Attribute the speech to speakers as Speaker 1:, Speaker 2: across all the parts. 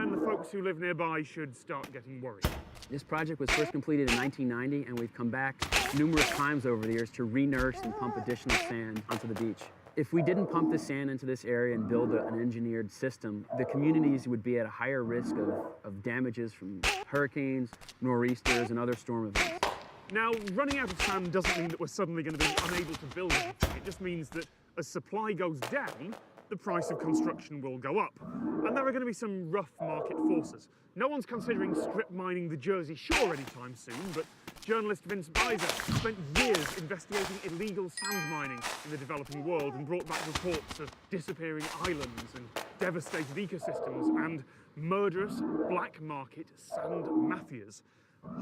Speaker 1: then the folks who live nearby should start getting worried.
Speaker 2: This project was first completed in 1990, and we've come back numerous times over the years to re-nurse and pump additional sand onto the beach. If we didn't pump the sand into this area and build an engineered system, the communities would be at a higher risk of damages from hurricanes, nor'easters, and other storm events.
Speaker 1: Now, running out of sand doesn't mean that we're suddenly going to be unable to build anything. It just means that as supply goes down, the price of construction will go up. And there are going to be some rough market forces. No one's considering strip mining the Jersey Shore anytime soon, but journalist Vince Beiser spent years investigating illegal sand mining in the developing world and brought back reports of disappearing islands and devastated ecosystems and murderous black market sand mafias.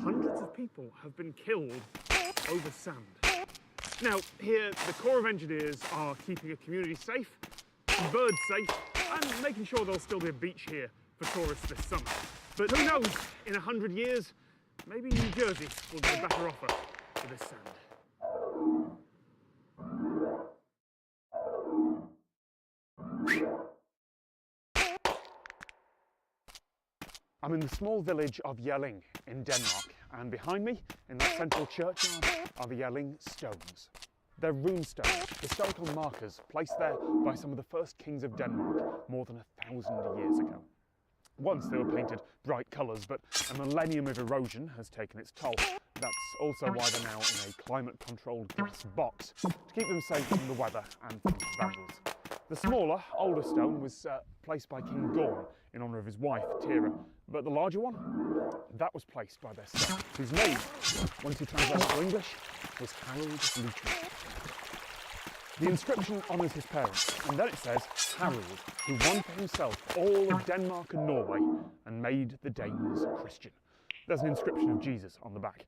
Speaker 1: Hundreds of people have been killed over sand. Now, here, the Corps of Engineers are keeping a community safe, birds safe, and making sure there'll still be a beach here for tourists this summer. But who knows, in 100 years, maybe New Jersey will get a better offer for this sand. I'm in the small village of Jelling in Denmark, and behind me, in that central churchyard, are the Jelling stones. They're rune stones, historical markers placed there by some of the first kings of Denmark more than 1,000 years ago. Once they were painted bright colours, but a millennium of erosion has taken its toll. That's also why they're now in a climate-controlled glass box, to keep them safe from the weather and from vandals. The smaller, older stone was placed by King Gorm in honour of his wife, Tira, but the larger one, that was placed by their son, whose name, once he translated to English, was Harold Bluetooth. The inscription honours his parents, and then it says, Harold, who won for himself all of Denmark and Norway and made the Danes Christian. There's an inscription of Jesus on the back.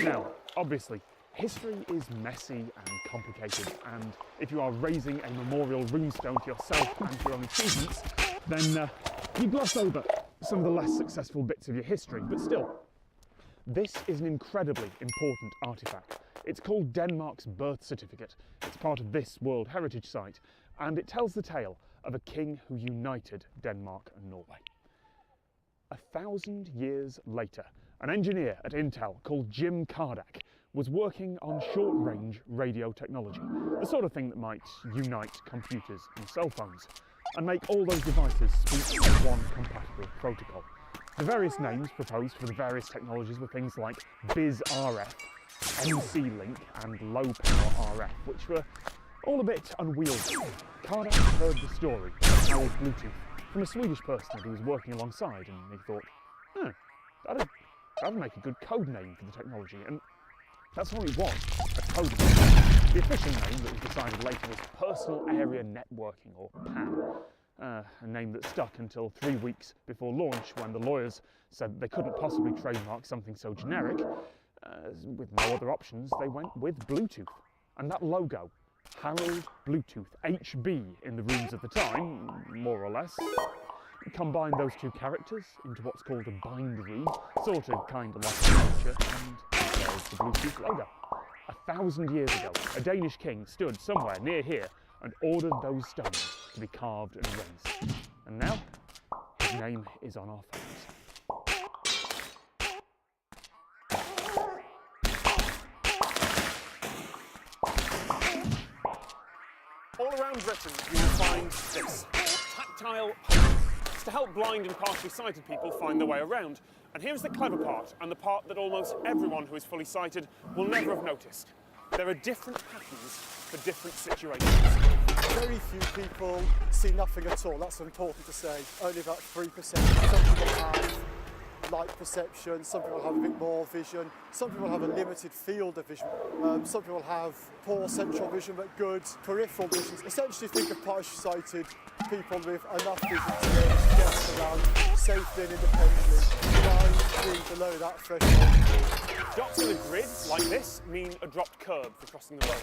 Speaker 1: Now, obviously, history is messy and complicated, and if you are raising a memorial runestone to yourself and to your own achievements, then you gloss over some of the less successful bits of your history, but still, this is an incredibly important artefact. It's called Denmark's birth certificate. It's part of this World Heritage Site, and it tells the tale of a king who united Denmark and Norway. 1,000 years later, an engineer at Intel called Jim Kardak was working on short-range radio technology, the sort of thing that might unite computers and cell phones, and make all those devices speak one compatible protocol. The various names proposed for the various technologies were things like BizRF, MC-Link and low-power RF, which were all a bit unwieldy. Kardak heard the story of Harold Bluetooth from a Swedish person that he was working alongside, and he thought, that'd make a good code name for the technology, and that's all it was, a code name. The official name that was decided later was Personal Area Networking, or PAN, a name that stuck until 3 weeks before launch, when the lawyers said they couldn't possibly trademark something so generic. With no other options, they went with Bluetooth. And that logo, Harold Bluetooth, HB in the runes of the time, more or less, combined those two characters into what's called a bind rune, sorted kind of like a culture, and there's the Bluetooth logo. 1,000 years ago, a Danish king stood somewhere near here and ordered those stones to be carved and raised. And now, his name is on our phones. All around Britain, you will find this tactile post. It's to help blind and partially sighted people find their way around. And here's the clever part, and the part that almost everyone who is fully sighted will never have noticed. There are different patterns for different situations.
Speaker 3: Very few people see nothing at all, that's important to say. Only about 3%. Some people have light perception, some people have a bit more vision, some people have a limited field of vision, some people have poor central vision but good peripheral vision. Essentially think of partially sighted people with enough vision to be able to get around safely and independently, being below that threshold.
Speaker 1: Dots in a grid like this mean a dropped curb for crossing the road.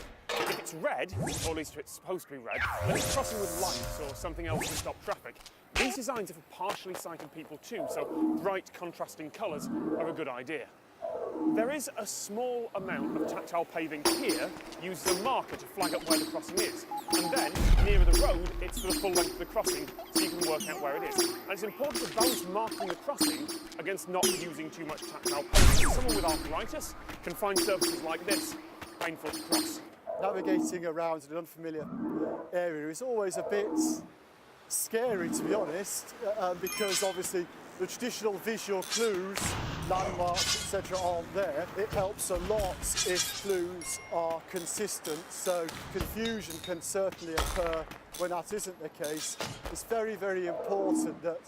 Speaker 1: If it's red, or at least it's supposed to be red, then it's crossing with lights or something else to stop traffic. These designs are for partially sighted people too, so bright contrasting colours are a good idea. There is a small amount of tactile paving here, used as a marker to flag up where the crossing is. And then, nearer the road, it's for the full length of the crossing, so you can work out where it is. And it's important to balance marking the crossing against not using too much tactile paving. Someone with arthritis can find surfaces like this painful to cross.
Speaker 3: Navigating around in an unfamiliar area is always a bit scary, to be honest, because obviously the traditional visual clues, landmarks, etc. aren't there. It helps a lot if clues are consistent, so confusion can certainly occur when that isn't the case. It's very, very important that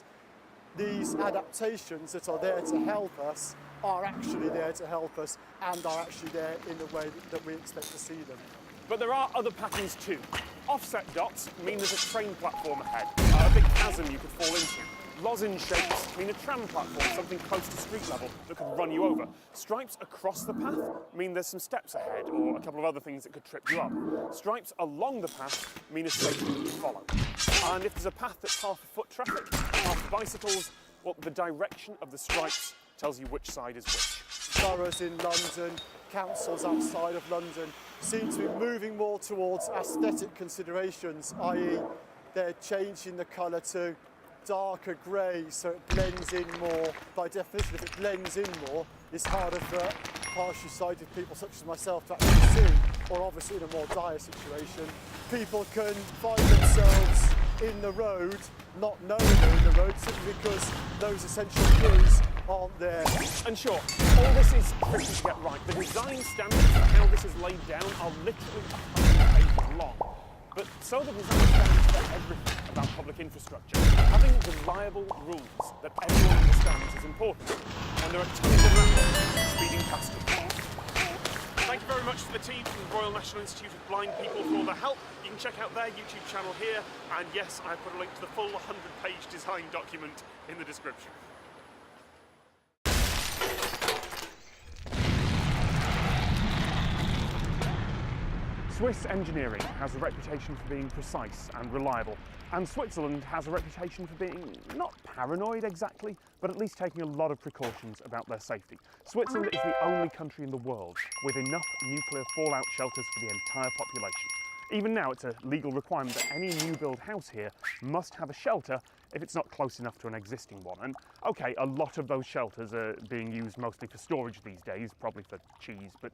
Speaker 3: these adaptations that are there to help us are actually there to help us and are actually there in the way that we expect to see them.
Speaker 1: But there are other patterns too. Offset dots mean there's a train platform ahead, a big chasm you could fall into. Lozenge shapes mean a tram platform, something close to street level that could run you over. Stripes across the path mean there's some steps ahead or a couple of other things that could trip you up. Stripes along the path mean a station that you follow. And if there's a path that's half foot traffic, half bicycles, well, the direction of the stripes tells you which side is which.
Speaker 3: Boroughs in London, councils outside of London seem to be moving more towards aesthetic considerations, i.e. they're changing the colour to darker grey so it blends in more. By definition, if it blends in more, it's harder for partially sighted people such as myself to actually see, or obviously in a more dire situation. People can find themselves in the road, not knowing they're in the road, simply because those essential clues aren't there.
Speaker 1: And sure, all this is tricky to get right. The design standards for how this is laid down are literally 100 pages long. But so the design standards for everything about public infrastructure. Having reliable rules that everyone understands is important. And there are tons of landmarks speeding past them. Thank you very much to the team from the Royal National Institute of Blind People for all their help. You can check out their YouTube channel here. And yes, I put a link to the full 100-page design document in the description. Swiss engineering has a reputation for being precise and reliable, and Switzerland has a reputation for being not paranoid exactly, but at least taking a lot of precautions about their safety. Switzerland is the only country in the world with enough nuclear fallout shelters for the entire population. Even now, it's a legal requirement that any new build house here must have a shelter if it's not close enough to an existing one. And okay, a lot of those shelters are being used mostly for storage these days, probably for cheese, but